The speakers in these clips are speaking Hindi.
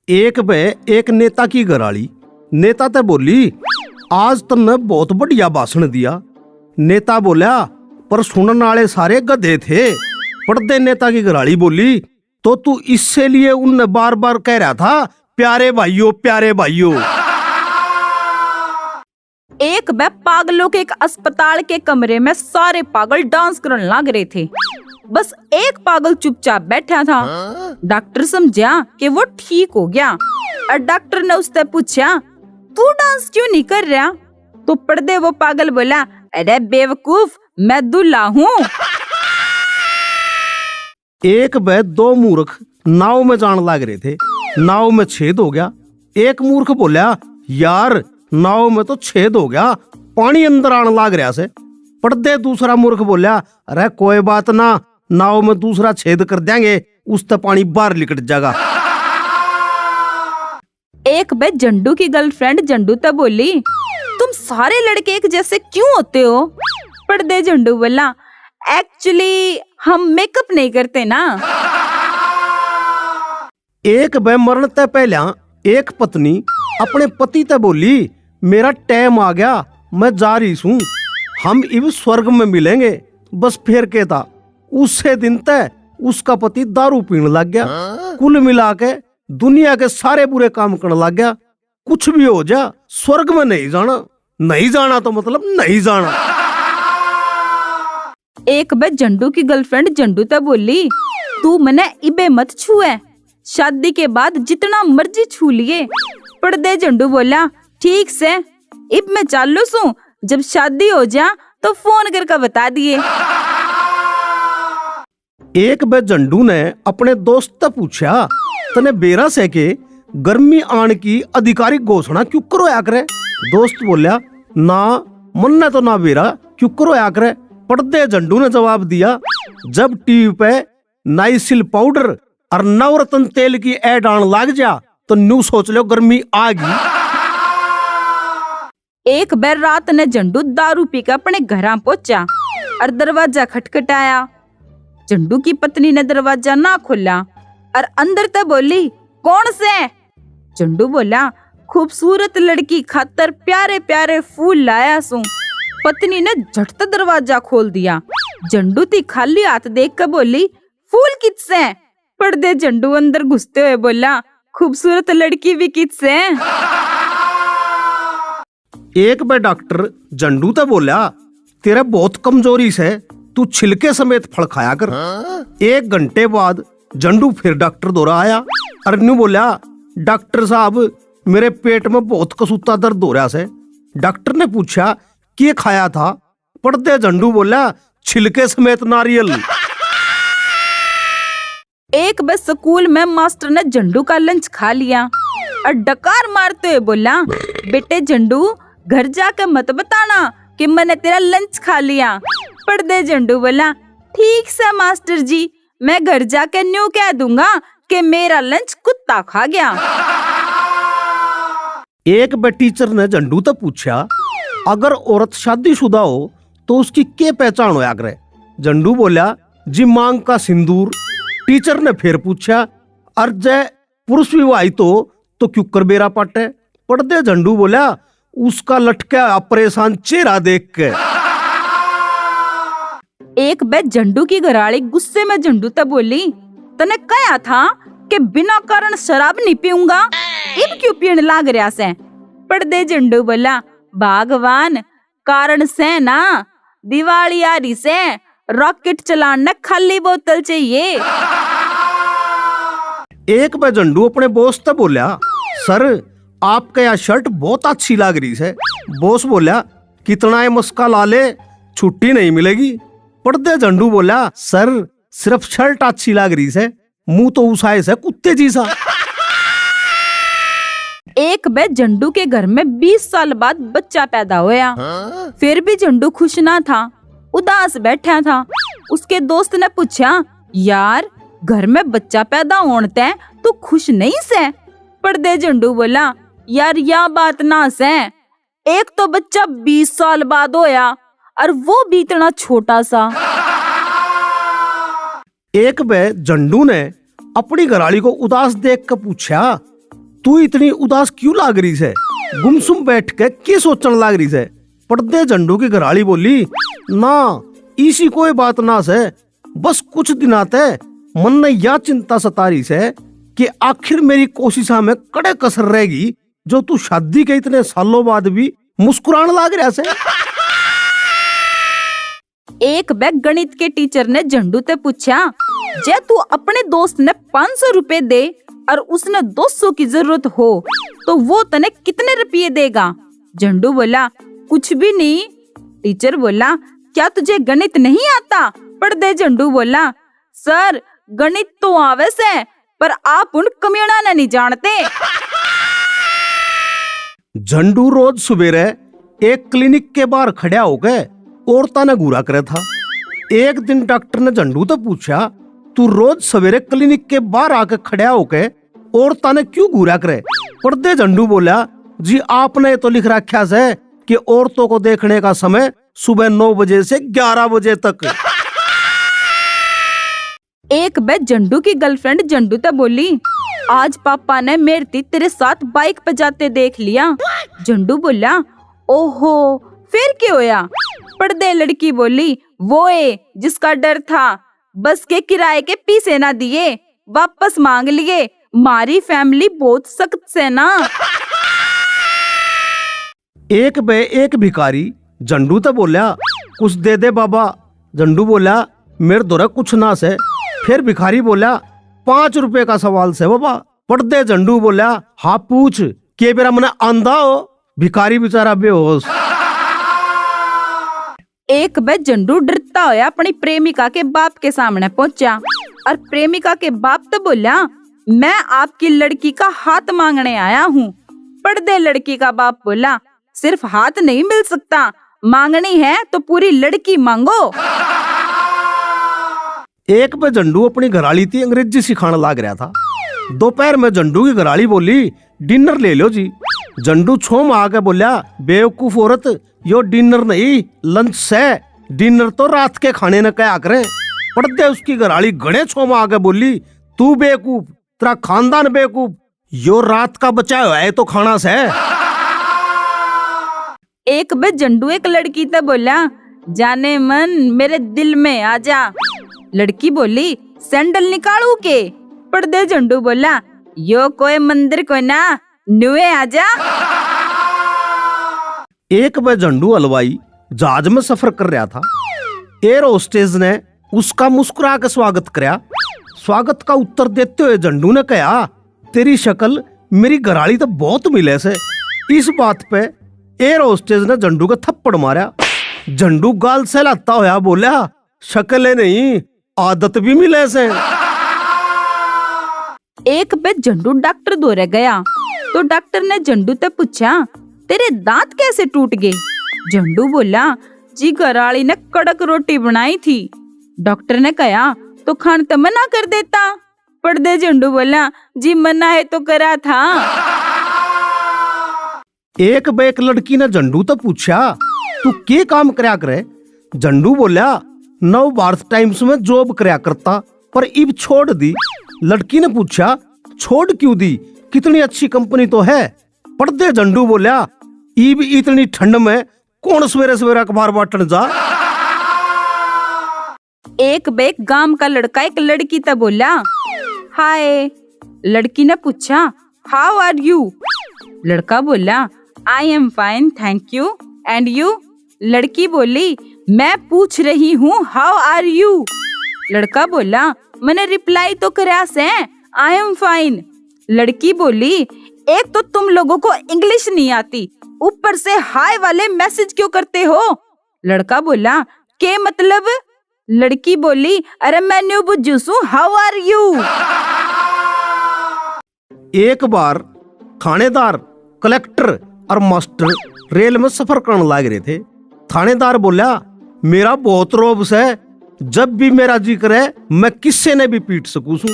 एक बे एक नेता की घराली। नेता ते बोली, आज तुमने बहुत बढ़िया भाषण दिया। नेता बोला, पर सुनने वाले सारे गधे थे। पर्दे नेता की घराली बोली, तो तू इससे लिए उनने बार बार कह रहा था, प्यारे भाइयों प्यारे भाइयों। एक बे पागलों के एक अस्पताल के कमरे में सारे पागल डांस करने लग रहे थे। बस एक पागल चुपचाप बैठा था। डॉक्टर समझा कि वो ठीक हो गया और डॉक्टर ने उससे पूछा, तू डांस क्यों नहीं कर रहा? तो पर्दे वो पागल बोला, अरे बेवकूफ, मैं दूल्हा हूँ। एक व दो मूर्ख नाव में जाने लग रहे थे। नाव में छेद हो गया। एक मूर्ख बोला, यार नाव में तो छेद हो गया, पानी अंदर आने लग रहा से। पर्दे दूसरा मूर्ख बोला, अरे कोई बात ना, नाव में दूसरा छेद कर देंगे, उससे पानी बाहर निकल जाएगा। एक बे जंडू की गर्लफ्रेंड जंडू तो बोली, तुम सारे लड़के एक जैसे क्यों होते हो? पर्दे जंडू बोला, एक्चुअली हम मेकअप नहीं करते ना। एक बे मरण ते पहला एक पत्नी अपने पति ते बोली, मेरा टाइम आ गया, मैं जा रही हूँ, हम इब स्वर्ग में मिलेंगे। बस फिर के था उससे दिन तक उसका पति दारू पीने लग गया। कुल मिला के दुनिया के सारे बुरे काम करने लग गया। कुछ भी हो जा, स्वर्ग में नहीं जाना। नहीं जाना तो मतलब नहीं जाना। एक बे जंडू की गर्लफ्रेंड जंडू तो बोली, तू मने इबे मत छुए, शादी के बाद जितना मर्जी छू लिए। पर्दे जंडू बोला, ठीक से, इब मैं चालू सू, जब शादी हो जा तो फोन करके बता दिए। एक बे जंडू ने अपने दोस्त से पूछा, तने बेरा से के गर्मी आने की आधिकारिक घोषणा क्यों करोया करे? दोस्त बोला, ना मन तो ना बेरा क्यों करोया करे। पर्दे जंडू ने जवाब दिया, जब टीवी पे नाइसिल पाउडर और नवरत्न तेल की ऐड आने लग जा तो न्यू सोच लो गर्मी आ गई। एक बार रात ने जंडू दारू पीकर अपने घर पहुंचा और दरवाजा खटखटाया। जंडू की पत्नी ने दरवाजा ना खोला और अंदर तक बोली, कौन से? जंडू बोला, खूबसूरत लड़की खातर प्यारे प्यारे फूल लाया सू। पत्नी ने झट से दरवाजा खोल दिया। जंडू थी खाली हाथ देख कर बोली, फूल किससे? पर्दे जंडू अंदर घुसते हुए बोला, खूबसूरत लड़की भी किससे? एक बार डॉक्टर जंडू तो बोला, तेरा बहुत कमजोरी से तू छिलके समेत फल खाया कर। एक घंटे बाद जंडू फिर डॉक्टर दौरा आया और न्यू बोला, डॉक्टर साहब मेरे पेट में बहुत कसूता दर्द हो रहा है। डॉक्टर ने पूछा, क्या खाया था? पर्दे जंडू बोला, छिलके समेत नारियल। एक बस स्कूल में मास्टर ने जंडू का लंच खा लिया और डकार मारते हुए बोला, बेटे जंडू, घर जाकर मत बताना कि मैंने तेरा लंच खा लिया। पर्दे जंडू बोला, ठीक से मास्टर जी, मैं घर जाकर न्यू कह दूंगा कि मेरा लंच कुत्ता खा गया। एक बार टीचर ने जंडू तो पूछा, अगर औरत शादीशुदा हो तो उसकी क्या पहचान होया करे? जंडू बोला, जी मांग का सिंदूर। टीचर ने फिर पूछा, अर्जय पुरुष विवाहित तो क्यों कर बेरा पाटे? पर्दे जंडू बोला, उसका लटका परेशान चेहरा देख के। एक बे जंडू की घराड़ी गुस्से में जंडू तब बोली, तने कहा था कि बिना कारण शराब नहीं पीऊंगा, इब क्यों पीने लाग रहा से? पर्दे जंडू बोला, भगवान, कारण से ना, दिवाली आ रही से, रॉकेट चलाने खाली बोतल चाहिए। एक बार जंडू अपने बॉस से बोला, सर आपका यह शर्ट बहुत अच्छी लग रही है। बॉस बोला, कितना है मस्का ला ले, छुट्टी नहीं मिलेगी। पर्दे जंडू बोला, सर सिर्फ शर्ट अच्छी लग रही है, मुंह तो उसाए से कुत्ते जैसा। एक बे जंडू के घर में 20 साल बाद बच्चा पैदा होया। फिर भी जंडू खुश ना था, उदास बैठा था। उसके दोस्त ने पूछा, यार घर में बच्चा पैदा होने तो खुश नहीं से? पर्दे जंडू बोला, यार यह बात ना से, एक तो बच्चा 20 साल बाद होया और वो भी इतना छोटा सा। एक बार जंडू ने अपनी घरवाली को उदास देख कर पूछा, तू इतनी उदास क्यों लाग रही है? गुमसुम बैठ के क्या सोचने लाग रही है? पर्दे झंडू की घराली बोली, ना इसी कोई बात ना से, बस कुछ दिन आते मन में यह चिंता सता रही है कि आखिर मेरी कोशिशा में कड़े कसर रहेगी जो तू शादी के इतने सालों बाद भी मुस्कुराने लाग रहा से। एक बैग गणित के टीचर ने झंडू से पूछा, जे तू अपने दोस्त ने 500 रुपए दे और उसने 200 की जरूरत हो तो वो तने कितने रुपये देगा? झंडू बोला, कुछ भी नहीं। टीचर बोला, क्या तुझे गणित नहीं आता? पर्दे झंडू बोला, सर गणित तो आवे से, पर आप उन कमीना ने नहीं जानते। झंडू रोज सवेरे एक क्लिनिक के बाहर खड़ा होकर औरता ने घूरा करे था। एक दिन डॉक्टर ने झंडू तो पूछा, तू रोज सवेरे क्लिनिक के बाहर आकर खड़ा होकर औरता ने क्यों घूरा करे? पर्दे झंडू बोला, जी आपने तो लिख रखा है कि औरतों को देखने का समय सुबह 9 बजे से 11 बजे तक। एक बार झंडू की गर्लफ्रेंड झंडू तो बोली, आज पापा ने मेरे तेरे साथ बाइक पे जाते देख लिया। झंडू बोला, ओहो फिर क्या होया? पर्दे लड़की बोली, वो है जिसका डर था, बस के किराए के पैसे ना दिए, वापस मांग लिए, मारी फैमिली बहुत सख्त से ना। एक बे एक भिखारी झंडू तो बोला, कुछ दे दे बाबा। झंडू बोला, मेरे द्वारा कुछ ना से। फिर भिखारी बोला, 5 रुपए का सवाल से बाबा। पर्दे झंडू बोला, हाँ पूछ, के बेरा मने आंधा हो? भिखारी बेचारा बेहोश। एक बार झंडू डरता होया अपनी प्रेमिका के बाप के सामने पहुंचा और प्रेमिका के बाप तो बोला, मैं आपकी लड़की का हाथ मांगने आया हूँ। पर्दे लड़की का बाप बोला, सिर्फ हाथ नहीं मिल सकता, मांगनी है तो पूरी लड़की मांगो। एक पे झंडू अपनी घराली थी अंग्रेजी सिखाने लाग रहा था। दोपहर में झंडू की घराली बोली, डिनर ले लो जी। झंडू छोम आके बोला, बेवकूफ औरत, यो डिनर नहीं लंच है, डिनर तो रात के खाने न क्या करे। पर्दे उसकी घराली घड़े छोम आके बोली, तू बेवकूफ, तेरा खानदान बेवकूफ, यो रात का बचा हुआ है तो खाना से। एक बार झंडू एक लड़की तो बोला, जाने मन मेरे दिल में आजा। लड़की बोली, सैंडल निकालू के? पर्दे झंडू बोला, यो कोई मंदिर को ना, नुए आजा। एक बार झंडू हलवाई जहाज में सफर कर रहा था। एयर होस्टेस ने उसका मुस्कुरा के स्वागत किया। स्वागत का उत्तर देते हुए झंडू ने कहा, तेरी शक्ल मेरी घराली तो बहुत मिले से। इस बात पे एयर होस्टेस ने झंडू को थप्पड़ मारा। झंडू गाल सहलाता होया बोला, शक्ल नहीं आदत भी मिले से। एक बार झंडू डॉक्टर दौरे गया तो डॉक्टर ने झंडू से पूछा, तेरे दांत कैसे टूट गए? झंडू बोला, जी घराली ने कड़क रोटी बनाई थी। डॉक्टर ने कहा, तो खान तो मना कर देता। पर्दे झंडू बोला, जी मना है तो करा था। एक बेक लड़की ने झंडू तो पूछा, तू क्या काम करया करे? झंडू बोला, नव भारत टाइम्स में जॉब करया करता, पर इब छोड़ दी। लड़की ने पूछा, छोड़ क्यों दी? कितनी अच्छी कंपनी तो है। पर्दे झंडू बोला, इब इतनी ठंड में कौन सवेरे सवेरे अखबार बांटने जा। एक बेक गांव का लड़का एक लड़की तो बोला, हाय। लड़की ने पूछा, हाउ आर यू? लड़का बोला, I am fine thank you, and you? लड़की बोली, मैं पूछ रही हूँ हाउ आर यू? लड़का बोला, मैंने रिप्लाई तो करा से, आई एम फाइन। लड़की बोली, एक तो तुम लोगों को इंग्लिश नहीं आती, ऊपर से हाय वाले मैसेज क्यों करते हो? लड़का बोला, के मतलब? लड़की बोली, अरे मैं न्यू बुझूसू, हाउ आर यू? एक बार थानेदार, कलेक्टर और मास्टर रेल में सफर करने लग रहे थे। थानेदार बोला, मेरा बहुत रोब से, जब भी मेरा जी करे मैं किससे ने भी पीट सकूं छू।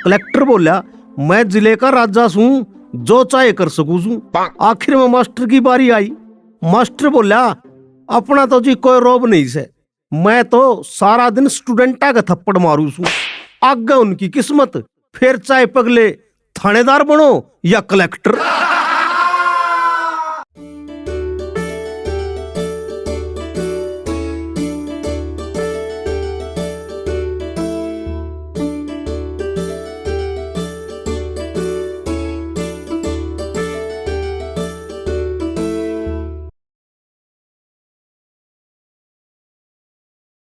कलेक्टर बोला, मैं जिले का राजा हूँ, जो चाहे कर सकूं छू। आखिर में मास्टर की बारी आई। मास्टर बोला, अपना तो जी कोई रोब नहीं से, मैं तो सारा दिन स्टूडेंटा का थप्पड़ मारू छू। आगे उनकी किस्मत, फिर चाहे पगले थानेदार बनो या कलेक्टर।